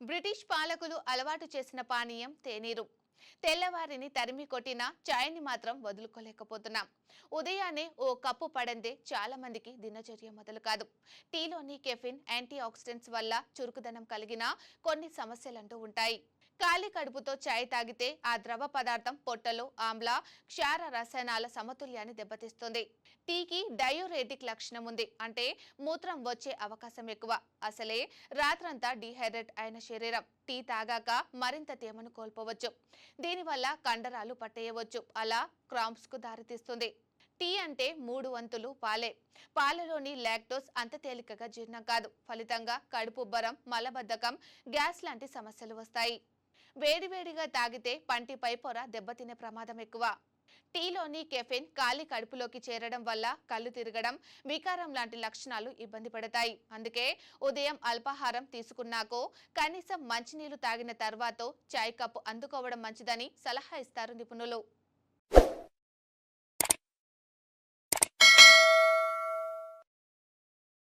British పాలకులు అలవాటు చేసిన పానీయం తేనీరు. తెల్లవారిని తరిమి కొట్టిన చాయ్ని మాత్రం వదులుకోలేకపోతున్నాం. ఉదయాన్నే ఓ కప్పు పడందే చాలా మందికి దినచర్య మొదలు కాదు. టీలోని కెఫిన్, యాంటీ ఆక్సిడెంట్స్ వల్ల చురుకుదనం కలిగిన కొన్ని సమస్యలంటూ ఉంటాయి. ఖాళీ కడుపుతో చాయ్ తాగితే ఆ ద్రవ పదార్థం పొట్టలో ఆమ్ల, క్షార రసాయనాల సమతుల్యాన్ని దెబ్బతీస్తుంది. టీకి డయోరేటిక్ లక్షణం ఉంది, అంటే మూత్రం వచ్చే అవకాశం ఎక్కువ. అసలే రాత్రంతా డీహైడ్రేట్ అయిన శరీరం టీ తాగాక మరింత తేమను కోల్పోవచ్చు. దీనివల్ల కండరాలు పట్టేయవచ్చు, అలా క్రాంప్స్ కు దారితీస్తుంది. టీ అంటే 3 వంతులు పాలే. పాలలోని లాక్టోస్ అంత తేలికగా జీర్ణం కాదు. ఫలితంగా కడుపుబ్బరం, మలబద్ధకం, గ్యాస్ లాంటి సమస్యలు వస్తాయి. వేడివేడిగా తాగితే పంటి పైపొర దెబ్బతినే ప్రమాదం ఎక్కువ. టీలోని కెఫిన్ ఖాళీ కడుపులోకి చేరడం వల్ల కళ్ళు తిరగడం, వికారం లాంటి లక్షణాలు ఇబ్బంది పడతాయి. అందుకే ఉదయం అల్పాహారం తీసుకున్నాకో, కనీసం మంచినీళ్లు తాగిన తర్వాతో చాయ్ కప్పు అందుకోవడం మంచిదని సలహా ఇస్తారు నిపుణులు.